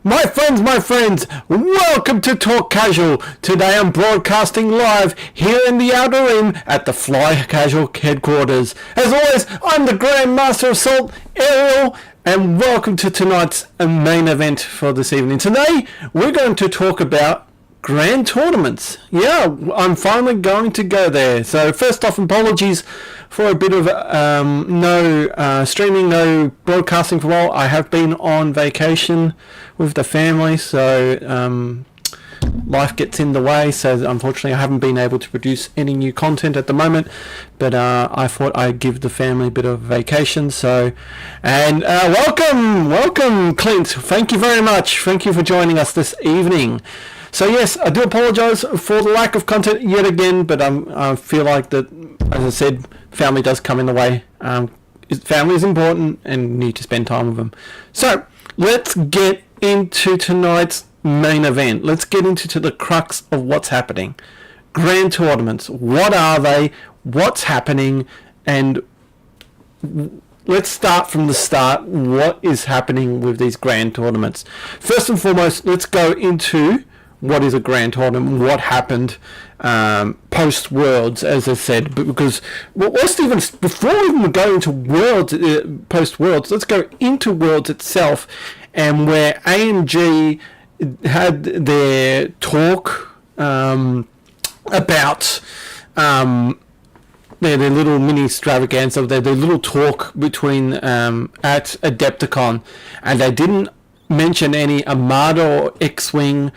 My friends, welcome to Talk Casual. Today I'm broadcasting live here in the Outer Rim at the Fly Casual headquarters. As always, I'm the Grand Master of Salt, Ariel, and welcome to tonight's main event for this evening. Today, we're going to talk about grand tournaments. Yeah, I'm finally going to go there. So first off, apologies for a bit of no streaming, no broadcasting for a while. I have been on vacation with the family, so life gets in the way. So unfortunately, I haven't been able to produce any new content at the moment. But I thought I'd give the family a bit of vacation. So, and welcome, Clint. Thank you very much. Thank you for joining us this evening. So yes, I do apologise for the lack of content yet again, but I feel like that, as I said, family does come in the way. Family is important and need to spend time with them. So let's get into tonight's main event. Let's get into the crux of what's happening. Grand tournaments. What are they? What's happening? And let's start from the start. What is happening with these grand tournaments? First and foremost, let's go into what is a grand tournament, what happened post Worlds, as I said, because before we even go into Worlds, post Worlds, let's go into Worlds itself, and where AMG had their talk about their little mini extravaganza, their little talk between at Adepticon, and they didn't mention any Armada or X-Wing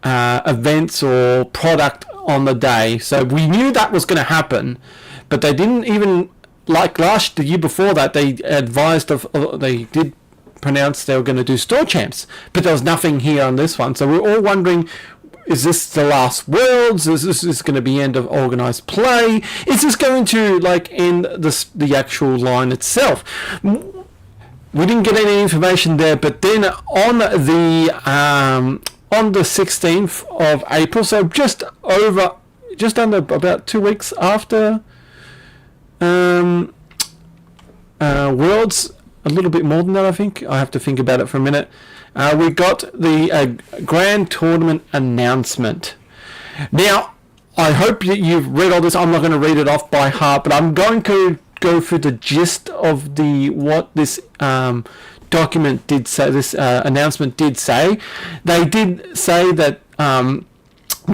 events or product on the day. So we knew that was going to happen, but they didn't even, like the year before that, they they did pronounce they were going to do store champs, but there was nothing here on this one. So we're all wondering, is this the last Worlds? Is this going to be end of organized play? Is this going to end the actual line itself? We didn't get any information there, but then on the 16th of April, so just under about 2 weeks after Worlds, a little bit more than that, I think. I have to think about it for a minute. We got the grand tournament announcement. Now, I hope that you've read all this. I'm not going to read it off by heart, but I'm going to go through the gist of what this document did say, this announcement did say. They did say that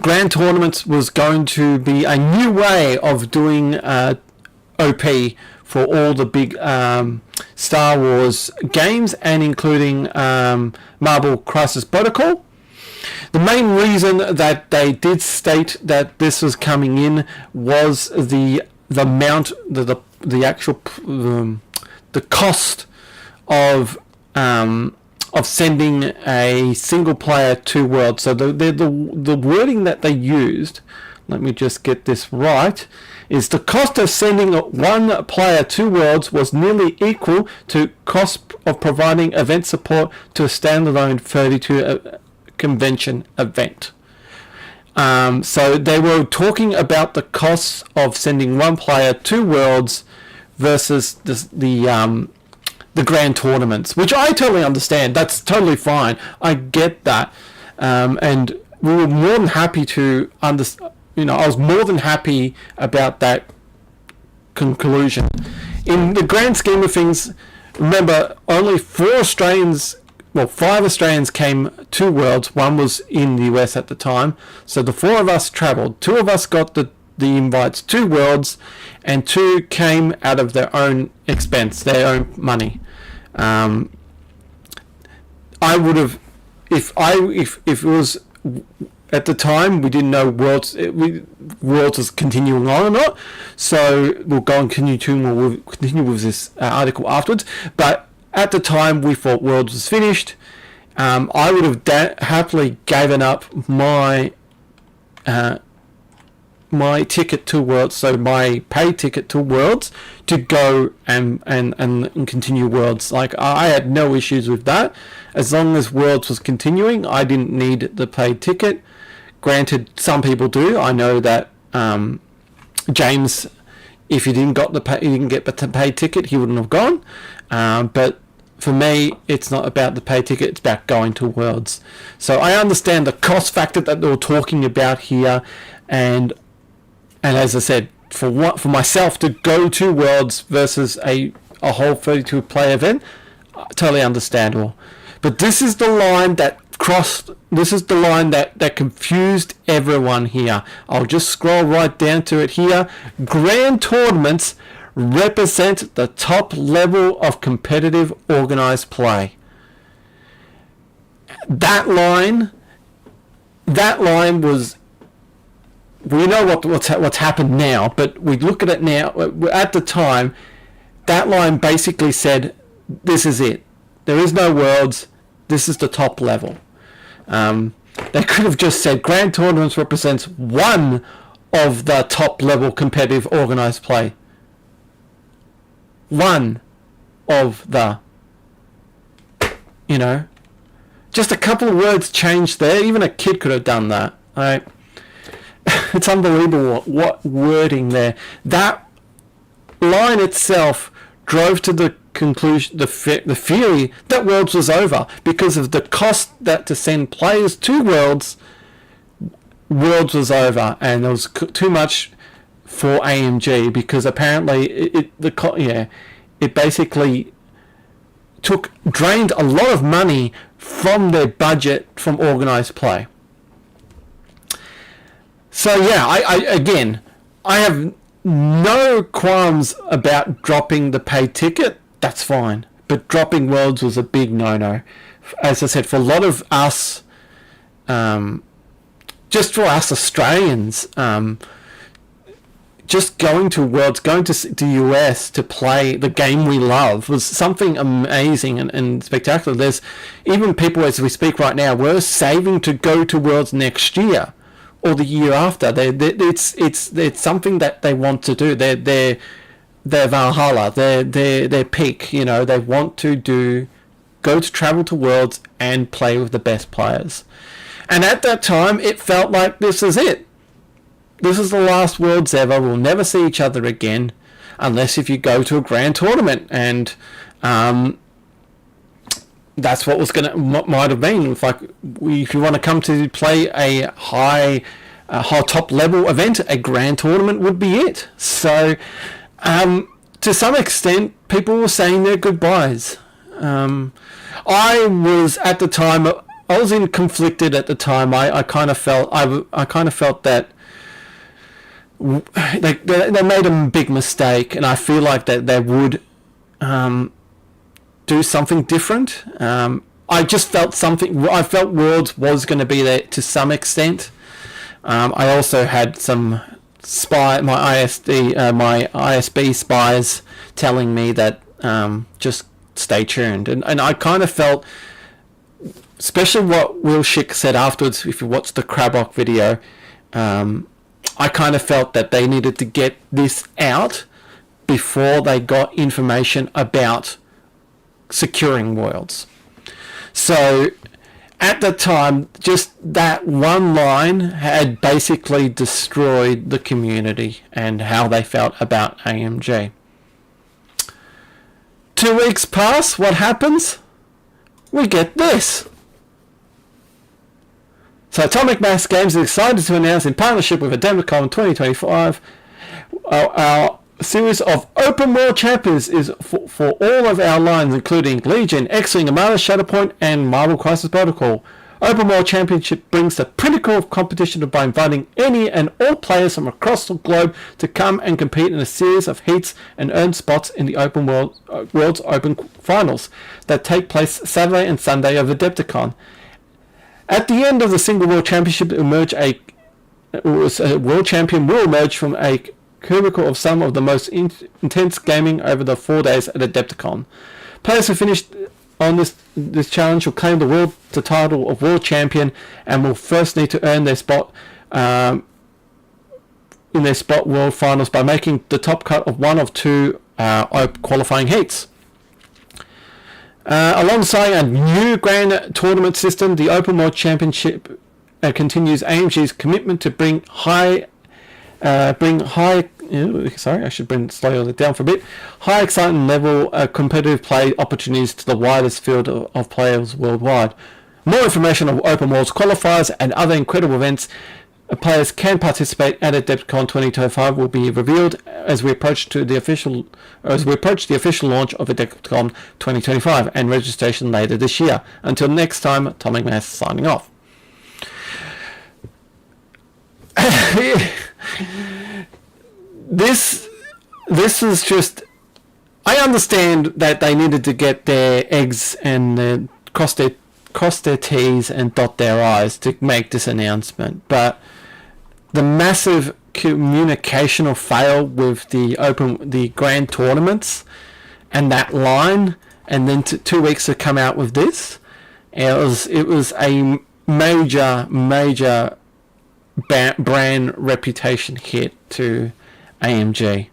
grand tournaments was going to be a new way of doing OP for all the big Star Wars games, and including Marvel Crisis Protocol. The main reason that they did state that this was coming in was the amount, the actual the cost of sending a single player to Worlds. So the wording that they used, let me just get this right, is the cost of sending one player to Worlds was nearly equal to cost of providing event support to a standalone 32 convention event. So they were talking about the costs of sending one player to Worlds versus the grand tournaments, which I totally understand. That's totally fine. I get that, and we were more than happy to understand. I was more than happy about that conclusion. In the grand scheme of things, remember, only 5 Australians came to Worlds. One was in the US at the time, so the 4 of us travelled. 2 of us got the invites to Worlds, and 2 came out of their own expense, their own money. I would have, if it was at the time, we didn't know Worlds was continuing on or not, so we'll go and continue with this article afterwards. But at the time, we thought Worlds was finished. I would have happily given up my ticket to Worlds, so my paid ticket to Worlds, to go and continue Worlds. I had no issues with that. As long as Worlds was continuing, I didn't need the paid ticket. Granted, some people do. I know that James, if he didn't get the paid ticket, he wouldn't have gone. But for me, it's not about the pay ticket, it's about going to Worlds. So I understand the cost factor that they were talking about here, and as I said, for myself to go to Worlds versus a whole 32 play event, totally understandable. But this is the line that that confused everyone here. I'll just scroll right down to it here. Grand tournaments represent the top level of competitive organized play. That line was, we know what's happened now, but we look at it now. At the time, that line basically said, this is it. There is no Worlds. This is the top level. They could have just said Grand Tournaments represents one of the top level competitive organized play. One of the, just a couple of words changed there. Even a kid could have done that. Right? It's unbelievable what wording there. That line itself drove to the conclusion, the theory that Worlds was over because of the cost that to send players to Worlds. Worlds was over, and there was too much for AMG because apparently it basically drained a lot of money from their budget from organized play. So yeah, I have no qualms about dropping the paid ticket. That's fine, but dropping Worlds was a big no-no. As I said, for a lot of us, just for us Australians, just going to Worlds, going to the US to play the game we love was something amazing and spectacular. There's even people, as we speak right now, we're saving to go to Worlds next year or the year after. It's something that they want to do. They're Valhalla, their peak. They want to travel to Worlds and play with the best players. And at that time, it felt like this is it. This is the last Worlds ever. We'll never see each other again, unless if you go to a grand tournament. And that's what might have been. If you want to come to play a high top level event, a grand tournament would be it. So, to some extent, people were saying their goodbyes. I was at the time. I was conflicted at the time. I kind of felt that they made a big mistake, and I feel like that they would do something different. I just felt something. I felt Worlds was going to be there to some extent. I also had some my ISB spies telling me that just stay tuned, and I kind of felt, especially what Will Schick said afterwards, if you watch the Krabok video, I kind of felt that they needed to get this out before they got information about securing Worlds. So at the time, just that one line had basically destroyed the community and how they felt about AMG. 2 weeks pass, what happens? We get this. So Atomic Mass Games is excited to announce, in partnership with Adepticon 2025, our series of open world champions is for all of our lines, including Legion, X-Wing, Armada, Shatterpoint, and Marvel Crisis Protocol. Open World Championship brings the pinnacle of competition by inviting any and all players from across the globe to come and compete in a series of heats and earn spots in the Open World's Open Finals that take place Saturday and Sunday of Adepticon. At the end of the single World Championship, a World Champion will emerge from a cubicle of some of the most intense gaming over the 4 days at Adepticon. Players who finished on this challenge will claim the title of World Champion and will first need to earn their spot in their spot World Finals by making the top cut of one of two qualifying heats. Alongside a new grand tournament system, the Open World Championship continues AMG's commitment to bring high sorry, I should slow it down for a bit. High excitement level, competitive play opportunities to the widest field of players worldwide. More information on Open Worlds qualifiers and other incredible events players can participate at Adepticon 2025 will be revealed as we approach the official launch of Adepticon 2025 and registration later this year. Until next time, Atomic Mass signing off. This is just. I understand that they needed to get their eggs and cross their T's and dot their I's to make this announcement, but the massive communicational fail with the grand tournaments and that line, and then 2 weeks to come out with this, it was a major brand reputation hit to AMG.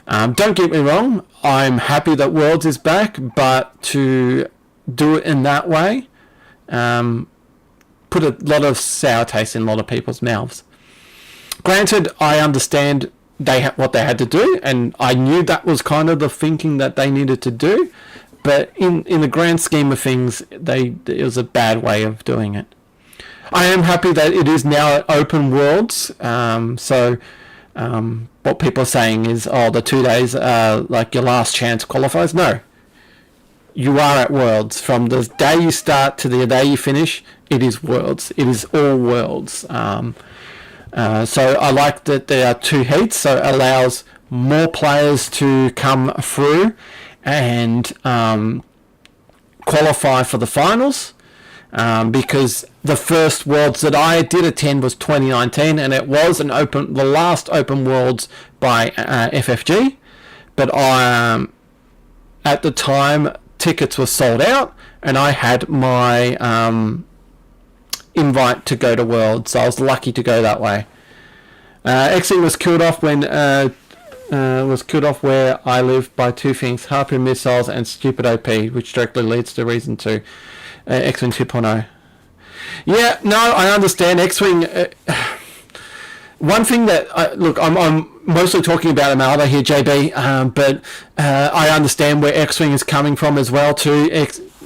Don't get me wrong, I'm happy that Worlds is back, but to do it in that way put a lot of sour taste in a lot of people's mouths. Granted, I understand what they had to do, and I knew that was kind of the thinking that they needed to do, but in the grand scheme of things, it was a bad way of doing it. I am happy that it is now at Open Worlds, so what people are saying is, the 2 days are like your last chance qualifiers. No. You are at Worlds. From the day you start to the day you finish, it is Worlds. It is all Worlds. So I like that there are 2 heats, so it allows more players to come through and qualify for the finals, because the first Worlds that I did attend was 2019, and it was the last Open Worlds by FFG, but at the time tickets were sold out, and I had my invite to go to Worlds, so I was lucky to go that way. X-Wing was killed off where I live by 2 things: Harpoon missiles and stupid OP, which directly leads to reason to X-Wing 2.0. Yeah, no, I understand X-Wing. One thing that I'm mostly talking about Armada here, JB, but I understand where X-Wing is coming from as well too.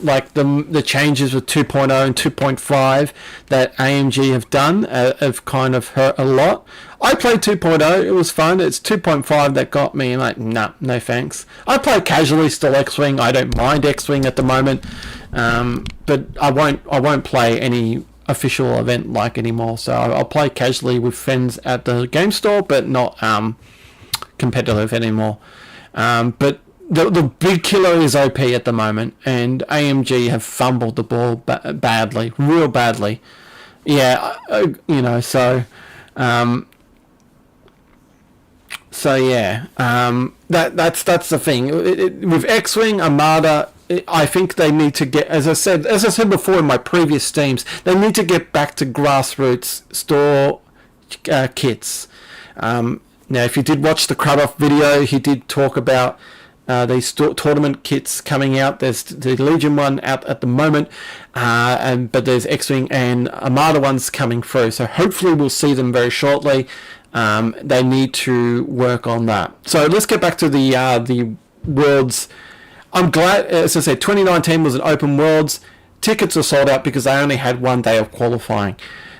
Like the changes with 2.0 and 2.5 that AMG have done have kind of hurt a lot. I played 2.0, it was fun. It's 2.5 that got me like, nah, no thanks. I play casually still X-Wing. I don't mind X-Wing at the moment, but I won't play any official event like anymore. So I'll play casually with friends at the game store, but not competitive anymore. But the big killer is OP at the moment, and AMG have fumbled the ball badly, real badly. Yeah, so yeah, that's the thing. With X-Wing Armada, I think they need to get, as I said before in my previous streams, they need to get back to grassroots store kits. Now, if you did watch the Cradoff video, he did talk about these tournament kits coming out. There's the Legion one out at the moment, but there's X-Wing and Armada ones coming through. So hopefully we'll see them very shortly. They need to work on that. So let's get back to the Worlds. I'm glad, as I said, 2019 was an Open Worlds. Tickets were sold out because they only had 1 day of qualifying.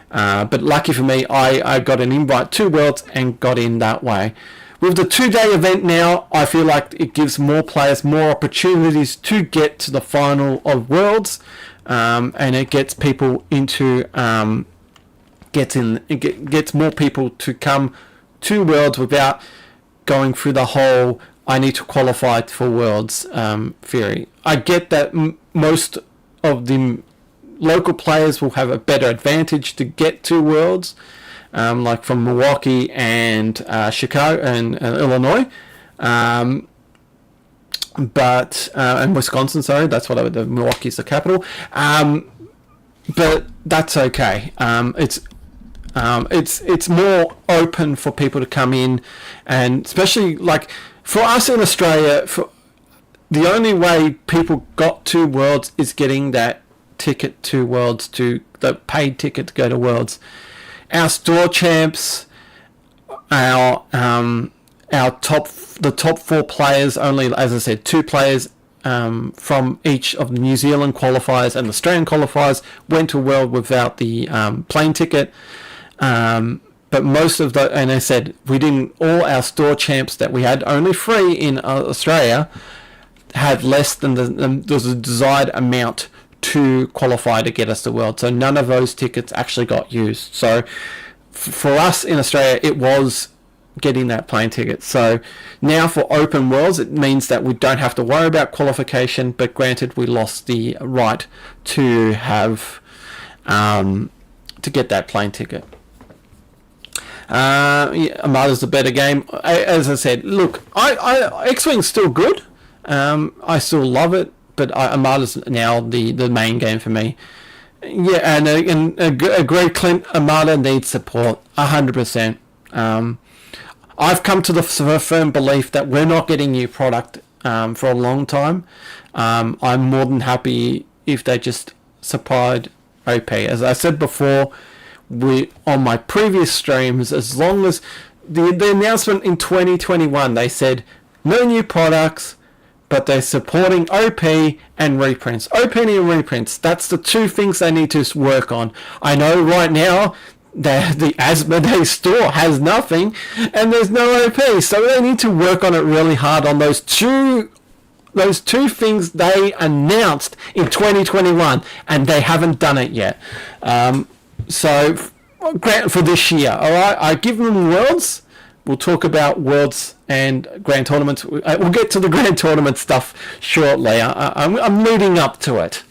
But lucky for me, I got an invite to Worlds and got in that way. With the 2-day event now, I feel like it gives more players more opportunities to get to the final of Worlds, and it gets people into gets more people to come to Worlds without going through the whole I need to qualify for Worlds theory. I get that most of the local players will have a better advantage to get to Worlds, like from Milwaukee and Chicago and Illinois, but and Wisconsin. Sorry, that's what the Milwaukee's the capital. But that's okay. It's more open for people to come in, and especially like for us in Australia, the only way people got to Worlds is getting that ticket to Worlds, to the paid ticket to go to Worlds. Our store champs, our the top 4 players, only, as I said, 2 players from each of the New Zealand qualifiers and Australian qualifiers went to World without the plane ticket. But most of the, and I said, all our store champs that we had, only 3 in Australia, had less than the desired amount to qualify to get us to World. So none of those tickets actually got used. So for us in Australia, it was getting that plane ticket. So now for open worlds, it means that we don't have to worry about qualification, but granted, we lost the right to have to get that plane ticket. Armada's a better game. As I said, look, X-Wing's still good. I still love it, but Armada's now the main game for me. Yeah, and agree, Clint. Armada needs support 100%. I've come to the firm belief that we're not getting new product for a long time. I'm more than happy if they just supplied OP. As I said before, on my previous streams, as long as the announcement in 2021, they said no new products, but they're supporting OP and reprints. OP and reprints, that's the 2 things they need to work on. I know right now the Asmodee store has nothing and there's no OP, so they need to work on it really hard on those two things they announced in 2021, and they haven't done it yet. So for this year, all right, I give them Worlds. We'll talk about Worlds and Grand Tournaments. We'll get to the Grand Tournament stuff shortly. I'm leading up to it.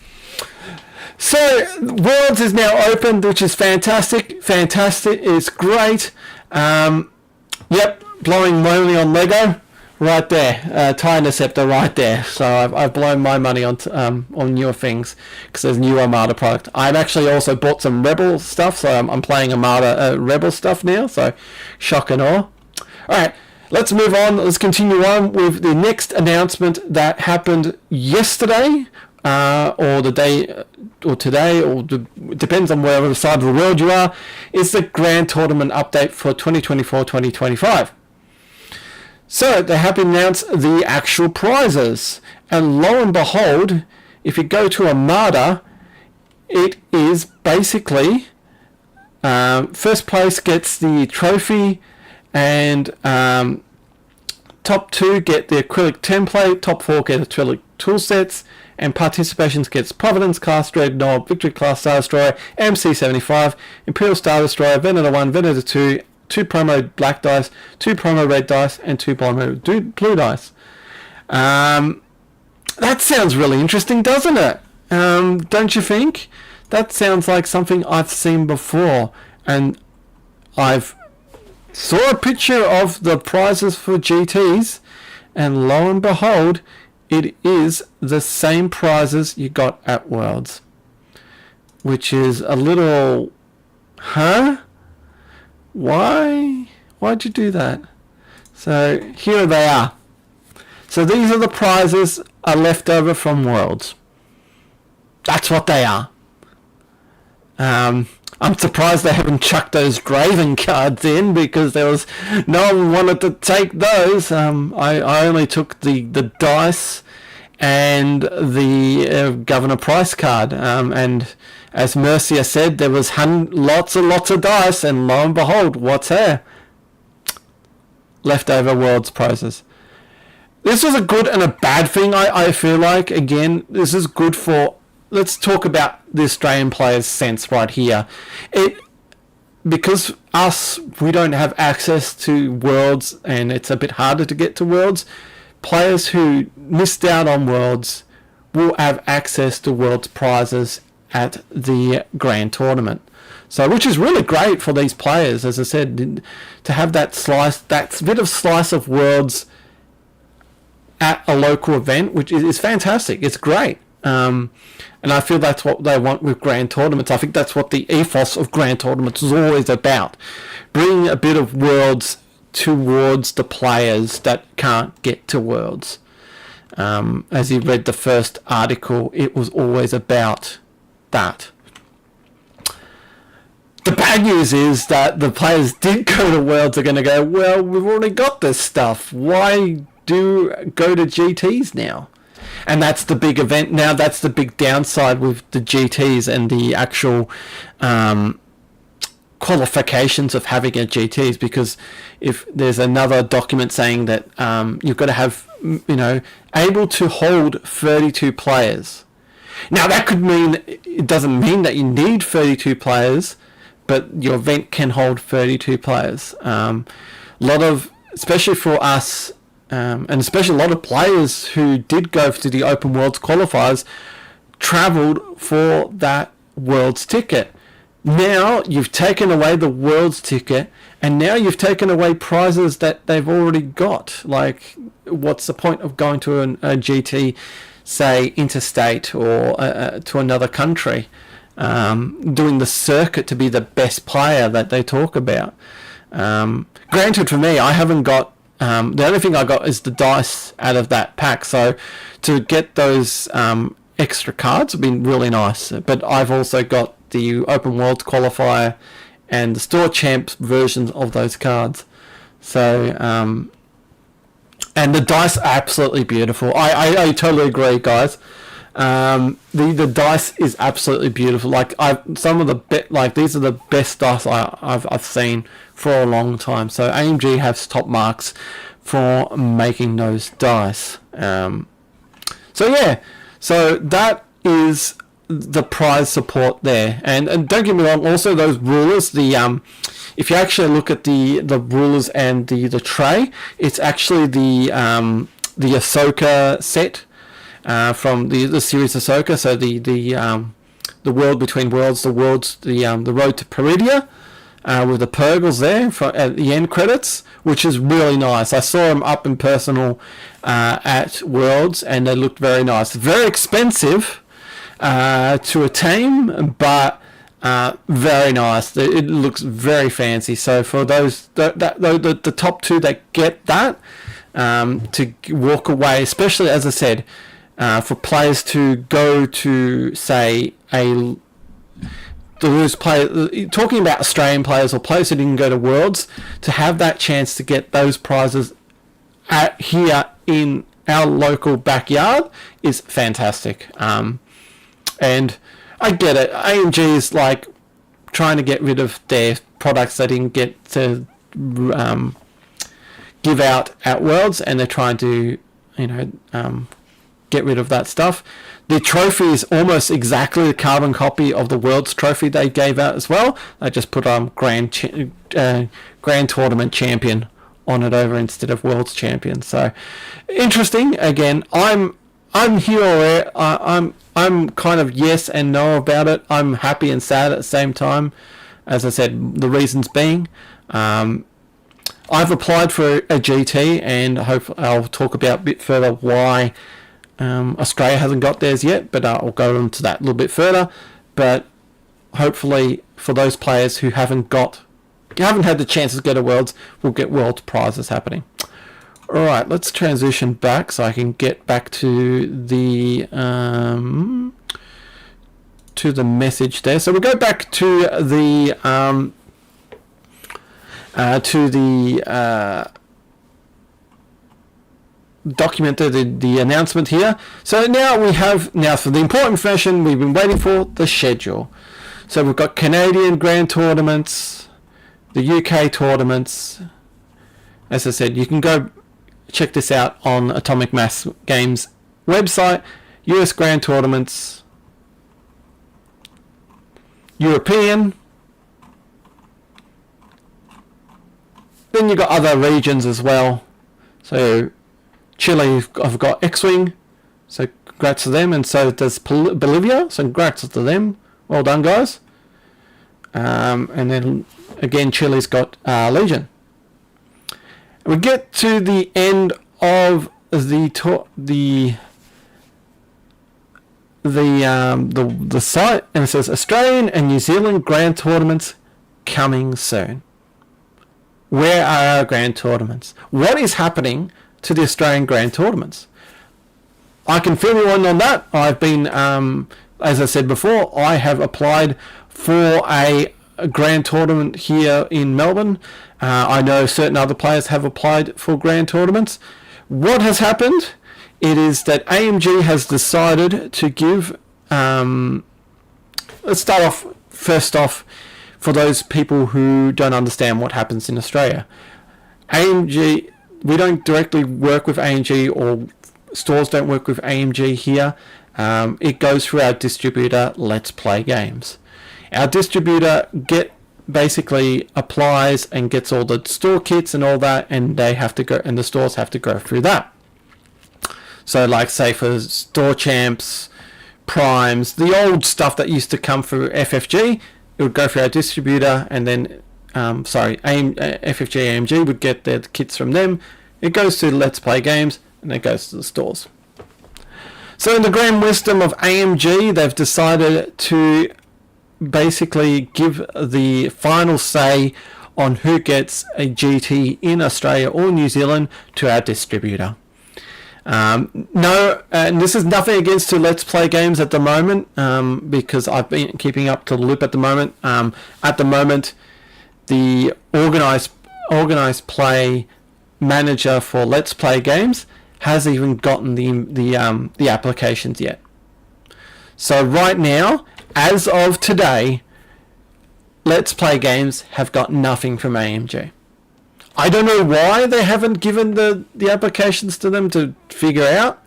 So Worlds is now open, which is fantastic. Fantastic. It's great. Yep, blowing money on Lego right there. Tie Interceptor right there. So I've blown my money on newer things because there's new Armada product. I've actually also bought some Rebel stuff, so I'm playing Armada Rebel stuff now. So shock and awe. All right, let's move on. Let's continue on with the next announcement that happened yesterday, or the day, or today, or depends on wherever side of the world you are. Is the Grand Tournament update for 2024-2025. So they have announced the actual prizes, and lo and behold, if you go to Armada, it is basically first place gets the trophy, and top 2 get the acrylic template, top 4 get acrylic tool sets, and participations gets Providence class Dreadnought, Victory class Star Destroyer, MC-75, Imperial Star Destroyer, Venator 1, Venator 2, 2 promo black dice, 2 promo red dice, and 2 promo blue dice. That sounds really interesting, doesn't it? Don't you think? That sounds like something I've seen before, and I've saw a picture of the prizes for GTs, and lo and behold, it is the same prizes you got at Worlds, which is a little, huh? Why'd you do that? So here they are. So these are the prizes are left over from Worlds. That's what they are. I'm surprised they haven't chucked those Graven cards in, because there was no one wanted to take those. I only took the dice and the Governor Price card. And as Mercia said, there was lots of dice, and lo and behold, what's there? Leftover Worlds prizes. This was a good and a bad thing, I feel like. Again, this is good for... Let's talk about the Australian players' sense right here. Because we don't have access to Worlds, and it's a bit harder to get to Worlds. Players who missed out on Worlds will have access to Worlds prizes at the Grand Tournament. So, which is really great for these players, as I said, to have that bit of slice of Worlds at a local event, which is fantastic. It's great. And I feel that's what they want with Grand Tournaments. I think that's what the ethos of Grand Tournaments is always about. Bringing a bit of Worlds towards the players that can't get to Worlds. As you read the first article, it was always about that. The bad news is that the players did go to Worlds are going to go, well, we've already got this stuff. Why do go to GTs now? And that's the big event now. That's the big downside with the GTs and the actual qualifications of having a GTs, because if there's another document saying that you've got to have, able to hold 32 players. Now that could mean, it doesn't mean that you need 32 players, but your event can hold 32 players. Especially for us, and especially a lot of players who did go to the Open Worlds qualifiers, travelled for that Worlds ticket. Now you've taken away the Worlds ticket, and now you've taken away prizes that they've already got. Like, what's the point of going to a GT, say, interstate or to another country, doing the circuit to be the best player that they talk about? Granted, for me, I haven't got... the only thing I got is the dice out of that pack, so to get those extra cards have been really nice. But I've also got the Open World qualifier and the Store Champs versions of those cards. So, and the dice are absolutely beautiful. I totally agree, guys. The dice is absolutely beautiful. Like, these are the best dice I've seen for a long time. So AMG has top marks for making those dice. So that is the prize support there. And don't get me wrong, also those rulers, if you actually look at the rulers and the tray, it's actually the Ahsoka set from the series Ahsoka. So the World Between Worlds, the Road to Peridia, with the Purgles there at the end credits, which is really nice. I saw them up in personal at Worlds, and they looked very nice. Very expensive to attain, but very nice. It looks very fancy. So for those the top two that get that, to walk away, especially as I said, for players to go to, say, those players, talking about Australian players or players who didn't go to Worlds, to have that chance to get those prizes here in our local backyard is fantastic. And I get it. AMG is like trying to get rid of their products they didn't get to give out at Worlds, and they're trying to, get rid of that stuff. The trophy is almost exactly the carbon copy of the Worlds trophy they gave out as well. They just put Grand Tournament Champion on it over instead of Worlds Champion. So interesting. Again, I'm here. I'm kind of yes and no about it. I'm happy and sad at the same time. As I said, the reasons being, I've applied for a GT, and I'll talk about a bit further why Australia hasn't got theirs yet, but I'll go into that a little bit further. But hopefully for those players who haven't had the chance to go to Worlds, we'll get World prizes happening. Alright, let's transition back so I can get back to the message there. So we'll go back to the document, the announcement here. So now for the important information we've been waiting for, the schedule. So we've got Canadian Grand Tournaments, the UK tournaments. As I said, you can go check this out on Atomic Mass Games website. US Grand Tournaments, European. Then you've got other regions as well. So Chile have got X-Wing, so congrats to them, and so does Bolivia, so congrats to them. Well done, guys. And then again, Chile's got Legion. We get to the end of the site, and it says Australian and New Zealand Grand Tournaments coming soon. Where are our Grand Tournaments? What is happening to the Australian Grand Tournaments? I can fill you in on that. I've been, as I said before, I have applied for a a grand tournament here in Melbourne. I know certain other players have applied for grand tournaments. What has happened? It is that AMG has decided to give... let's start off, first off, for those people who don't understand what happens in Australia. AMG, we don't directly work with AMG, or stores don't work with AMG here. It goes through our distributor, Let's Play Games. Our distributor basically applies and gets all the store kits and all that, and they have to go, and the stores have to go through that. So, like, say for Store Champs, Primes, the old stuff that used to come through FFG, it would go through our distributor, and then FFG AMG would get their kits from them. It goes to Let's Play Games, and it goes to the stores. So in the grand wisdom of AMG, they've decided to basically give the final say on who gets a GT in Australia or New Zealand to our distributor. No, and this is nothing against to Let's Play Games at the moment, because I've been keeping up to the loop at the moment. At the moment, the organized play manager for Let's Play Games hasn't even gotten the applications yet. So right now, as of today, Let's Play Games have got nothing from AMG. I don't know why they haven't given the applications to them to figure out.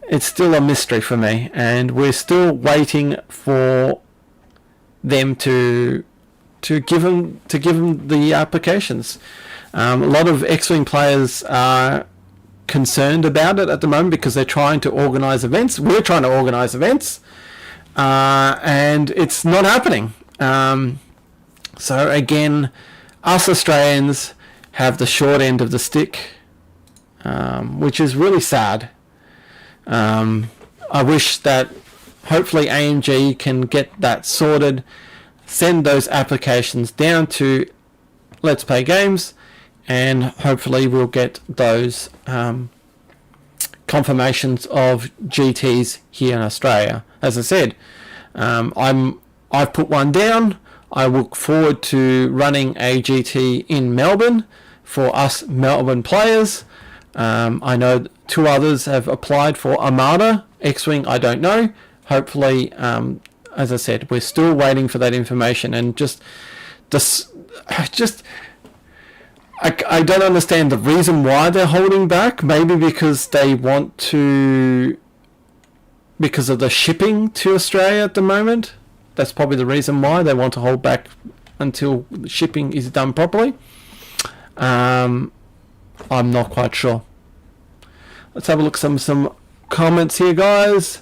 It's still a mystery for me, and we're still waiting for them to give them the applications. A lot of X-Wing players are concerned about it at the moment because they're trying to organise events. We're trying to organise events, and it's not happening. So again, us Australians have the short end of the stick, which is really sad. I wish that hopefully AMG can get that sorted, send those applications down to Let's Play Games, and hopefully we'll get those confirmations of GTs here in Australia. As I said, I've put one down. I look forward to running a GT in Melbourne for us Melbourne players. I know 2 others have applied for Armada. X-Wing, I don't know. Hopefully, as I said, we're still waiting for that information, and I don't understand the reason why they're holding back. Maybe because they want to, because of the shipping to Australia at the moment. That's probably the reason why they want to hold back until shipping is done properly. I'm not quite sure. Let's have a look at some comments here, guys.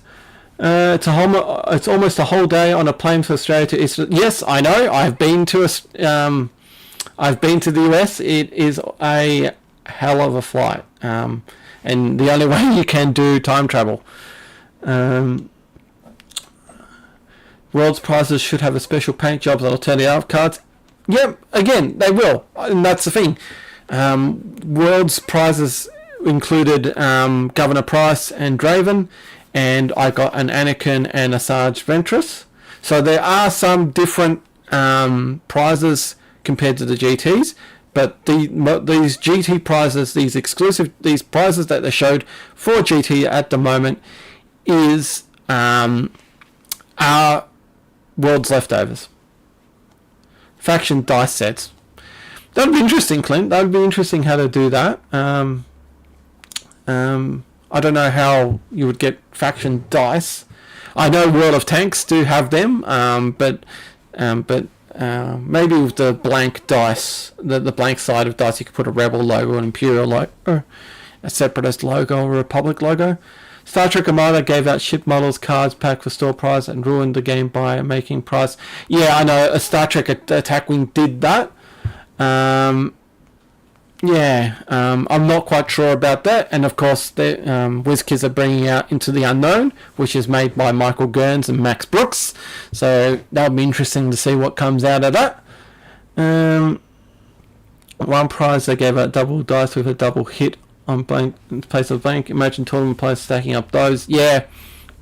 It's almost a whole day on a plane for Australia to East. Yes, I know. I've been to the US. It is a hell of a flight, and the only way you can do time travel. World's prizes should have a special paint jobs that'll turn the out cards. Yeah, again, they will, and that's the thing. World's prizes included Governor Price and Draven, and I got an Anakin and a Sarge Ventress. So there are some different prizes compared to the GTs, but these GT prizes, these prizes that they showed for GT at the moment is our World's Leftovers. Faction dice sets. That would be interesting, Clint. That would be interesting how to do that. I don't know how you would get faction dice. I know World of Tanks do have them, but maybe with the blank dice, the blank side of dice, you could put a Rebel logo, an Imperial logo, a Separatist logo, or a Republic logo. Star Trek Armada gave out ship models, cards, pack for store prize, and ruined the game by making price. Yeah, I know, a Star Trek Attack Wing did that. I'm not quite sure about that. And of course, the WizKids are bringing out Into the Unknown, which is made by Michael Gerns and Max Brooks. So that'll be interesting to see what comes out of that. One prize they gave out double dice with a double hit on blank in place of blank. Imagine tournament players stacking up those. Yeah,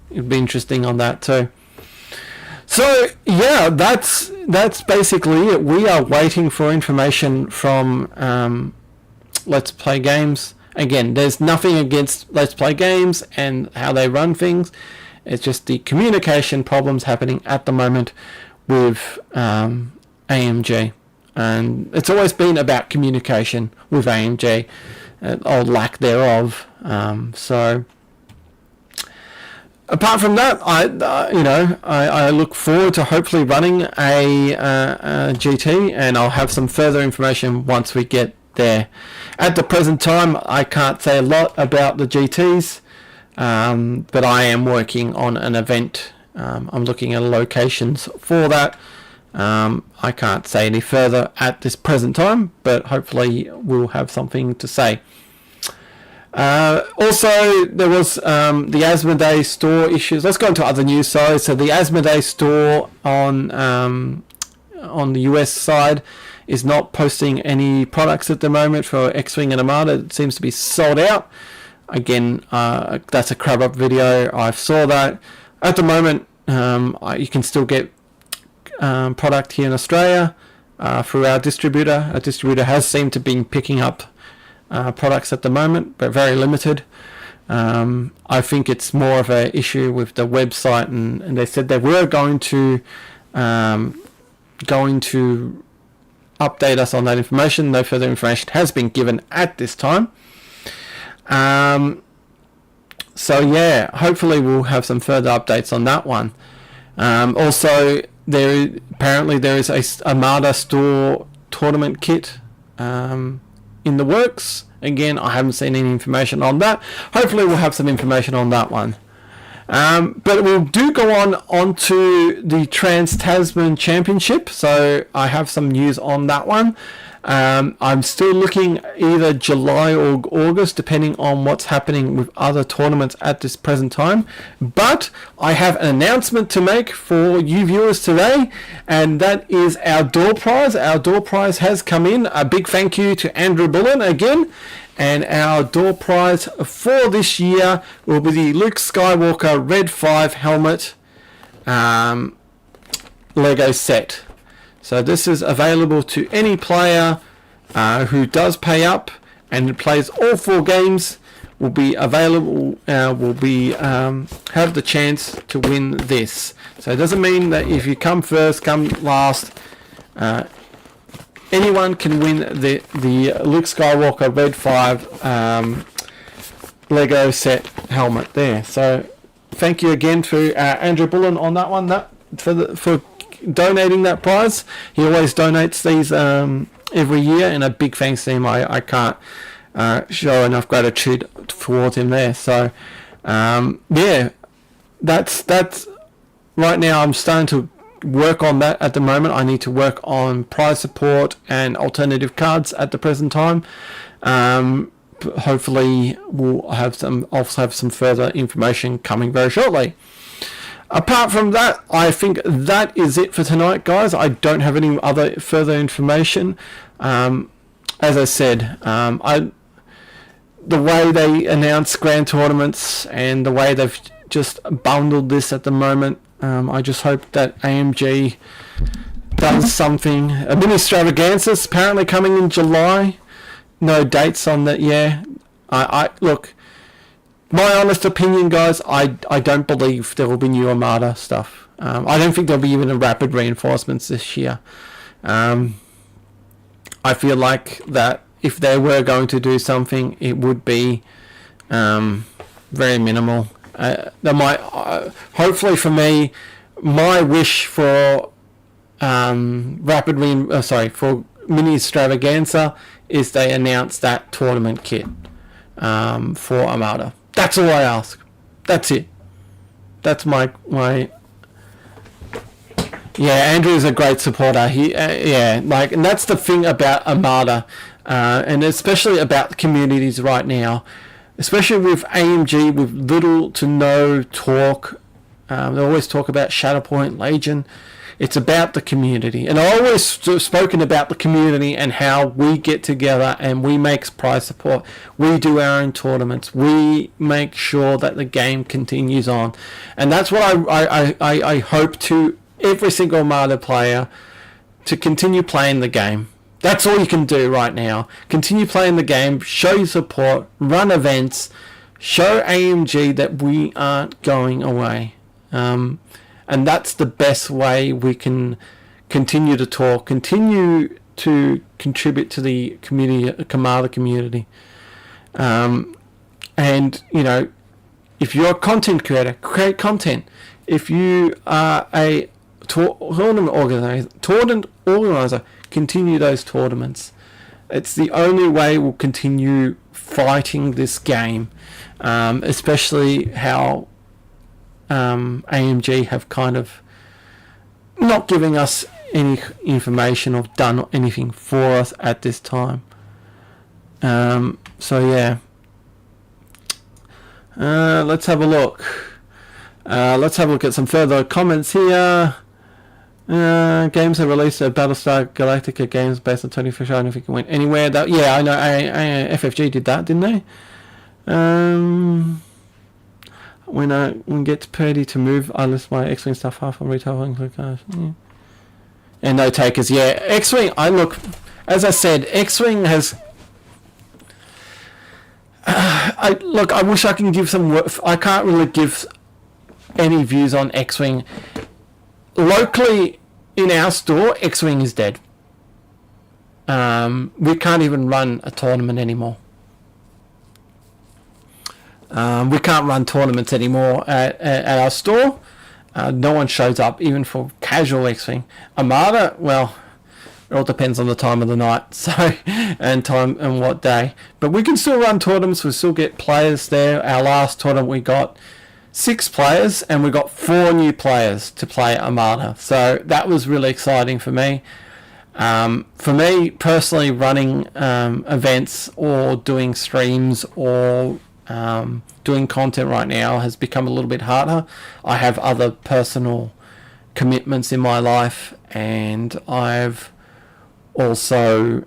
it'd be interesting on that too. So yeah, that's basically it. We are waiting for information from Let's Play Games. Again, there's nothing against Let's Play Games and how they run things. It's just the communication problems happening at the moment with AMG. And it's always been about communication with AMG, or lack thereof. So apart from that, I look forward to hopefully running a GT, and I'll have some further information once we get there. At the present time, I can't say a lot about the GTs, but I am working on an event. I'm looking at locations for that. I can't say any further at this present time, but hopefully we'll have something to say. Also, there was the Asmodee store issues. Let's go into other news. So the Asmodee store on the US side is not posting any products at the moment for X-Wing and Armada. It seems to be sold out. Again, that's a crab up video. I saw that. At the moment, you can still get product here in Australia through our distributor. Our distributor has seemed to be picking up products at the moment, but very limited. I think it's more of an issue with the website, and they said they were going to update us on that information. No further information has been given at this time. So yeah, hopefully we'll have some further updates on that one. Also, there is a Armada store tournament kit in the works. Again, I haven't seen any information on that. Hopefully we'll have some information on that one. But we'll go on to the Trans-Tasman Championship. So I have some news on that one. I'm still looking either July or August, depending on what's happening with other tournaments at this present time. But I have an announcement to make for you viewers today, and that is our door prize. Our door prize has come in. A big thank you to Andrew Bullen again. And our door prize for this year will be the Luke Skywalker Red 5 helmet Lego set. So this is available to any player who does pay up and plays all 4 games. Will be available. Have the chance to win this. So it doesn't mean that if you come first, come last. Anyone can win the Luke Skywalker Red 5 Lego set helmet there. So thank you again to Andrew Bullen on that one. For donating that prize. He always donates these every year, and a big thanks to him. I can't show enough gratitude towards him there. So yeah, that's right now. I'm starting to work on that at the moment. I need to work on prize support and alternative cards at the present time. Hopefully we'll have some further information coming very shortly. Apart from that, I think that is it for tonight, guys. I don't have any other further information. As I said, the way they announce grand tournaments and the way they've just bundled this at the moment, I just hope that AMG does something. A mini extravaganza is apparently coming in July. No dates on that. Yeah, I look. My honest opinion, guys, I don't believe there will be new Armada stuff. I don't think there'll be even a rapid reinforcements this year. I feel like that if they were going to do something, it would be very minimal. Hopefully for me, my wish for for mini extravaganza is they announce that tournament kit for Armada. That's all I ask. That's it. That's my. Yeah, Andrew's a great supporter. And that's the thing about Armada, and especially about the communities right now, especially with AMG with little to no talk. They always talk about Shatterpoint, Legion. It's about the community, and I always spoken about the community and how we get together and we make prize support. We do our own tournaments. We make sure that the game continues on, and that's what I hope to every single Armada player to continue playing the game. That's all you can do right now. Continue playing the game, show your support, run events, show AMG that we aren't going away. And that's the best way we can continue to talk, continue to contribute to the community, Armada community. And, you know, if you're a content creator, create content. If you are a tournament organizer, continue those tournaments. It's the only way we'll continue fighting this game, especially how AMG have kind of not giving us any information or done anything for us at this time. So yeah, let's have a look. Let's have a look at some further comments here. Games have released a Battlestar Galactica games based on 25th show, and if you can win anywhere. That, yeah, I know. FFG did that, didn't they? When I get Purdy to move, I list my X-Wing stuff half on retail. Yeah. And no takers. Yeah, X-Wing. As I said, X-Wing has. I wish I can give some. I can't really give any views on X-Wing. Locally, in our store, X-Wing is dead. We can't even run a tournament anymore. We can't run tournaments anymore at our store. No one shows up, even for casual X-Wing. Armada, well, it all depends on the time of the night, so and time and what day. But we can still run tournaments. We still get players there. Our last tournament, we got 6 players, and we got 4 new players to play Armada. So that was really exciting for me. For me personally, running events or doing streams or doing content right now has become a little bit harder. I have other personal commitments in my life, and I've also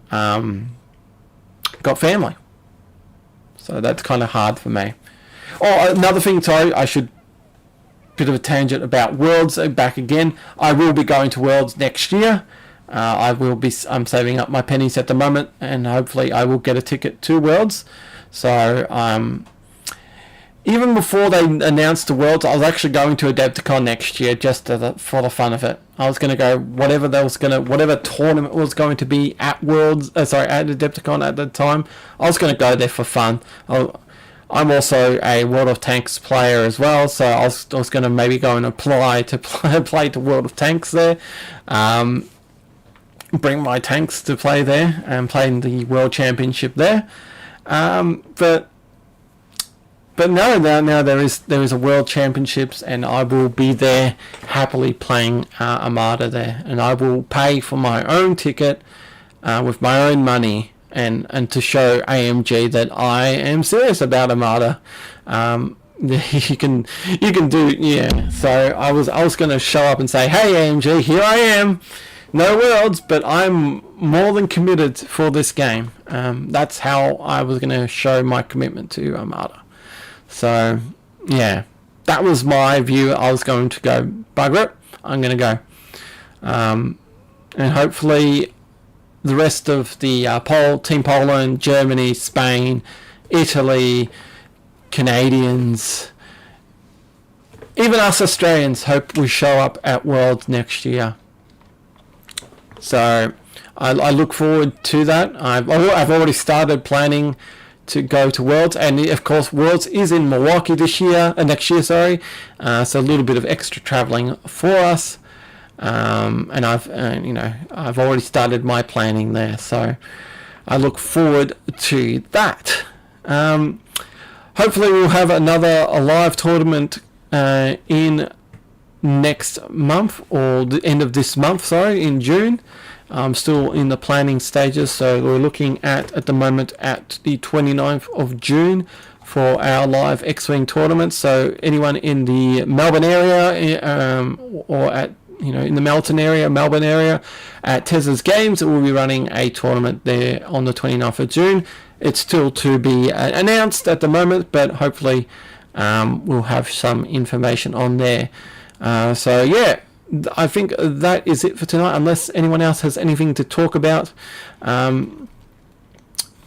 got family. So that's kind of hard for me. Oh, another thing, sorry, I should, bit of a tangent about Worlds, back again. I will be going to Worlds next year. I'm saving up my pennies at the moment, and hopefully I will get a ticket to Worlds. So, even before they announced the Worlds, I was actually going to Adepticon next year just for the fun of it. I was going to go whatever tournament was going to be at Worlds, at Adepticon at the time. I was going to go there for fun. I'm also a World of Tanks player as well, so I was going to maybe go and apply to play to World of Tanks there. Bring my tanks to play there and play in the World Championship there. But no, now there is a World Championships, and I will be there happily playing Armada there, and I will pay for my own ticket with my own money. And to show AMG that I am serious about Armada. You can do, yeah. So I was going to show up and say, hey AMG, here I am. No Worlds, but I'm more than committed for this game. That's how I was going to show my commitment to Armada. So yeah, that was my view. I was going to go, bugger it, I'm going to go. And hopefully the rest of the Team Poland, Germany, Spain, Italy, Canadians, even us Australians, hope we show up at Worlds next year. So I look forward to that. I've already started planning to go to Worlds, and of course Worlds is in Milwaukee next year. So a little bit of extra traveling for us. And I've already started my planning there, so I look forward to that. Hopefully we'll have another live tournament in next month, or the end of this month, in June. I'm still in the planning stages, so we're looking at the moment at the 29th of June for our live X-Wing tournament. So anyone in the Melbourne area or at in the Melbourne area at Tezza's Games, we'll be running a tournament there on the 29th of June. It's still to be announced at the moment, but hopefully we'll have some information on there. So yeah, I think that is it for tonight, unless anyone else has anything to talk about. So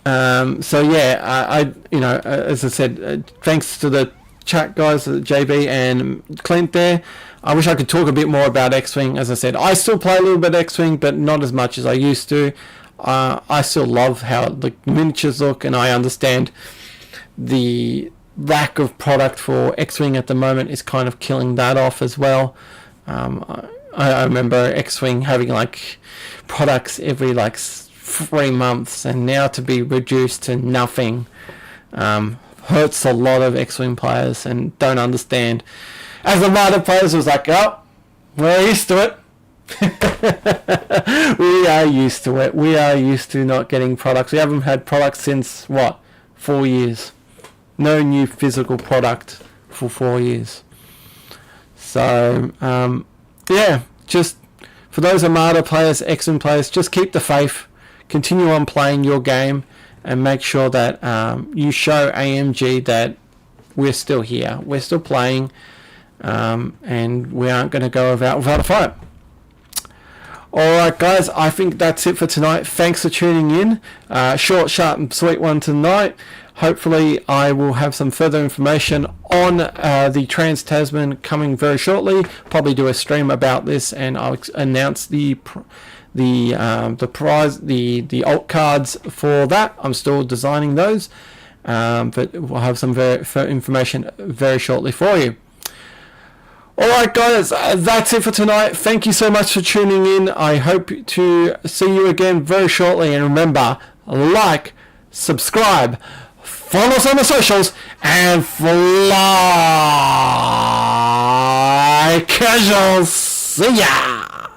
yeah, I as I said, thanks to the chat guys, JB and Clint there. I wish I could talk a bit more about X-Wing. As I said, I still play a little bit of X-Wing, but not as much as I used to. I still love how the miniatures look, and I understand the lack of product for X-Wing at the moment is kind of killing that off as well. I remember X-Wing having like products every like 3 months, and now to be reduced to nothing hurts a lot of X-Wing players and don't understand. As Armada players, it was like, oh, we're used to it. We are used to it. We are used to not getting products. We haven't had products since, 4 years. No new physical product for 4 years. So, yeah, just for those Armada players, X-Wing players, just keep the faith. Continue on playing your game and make sure that you show AMG that we're still here. We're still playing, and we aren't going to go without a fight. Alright guys, I think that's it for tonight. Thanks for tuning in. Short, sharp and sweet one tonight. Hopefully I will have some further information on the Trans-Tasman coming very shortly. Probably do a stream about this, and I'll announce the prize, the alt cards for that. I'm still designing those, but we'll have some information very shortly for you. Alright guys, that's it for tonight. Thank you so much for tuning in. I hope to see you again very shortly, and remember, like, subscribe, follow us on the socials, and fly casual. See ya!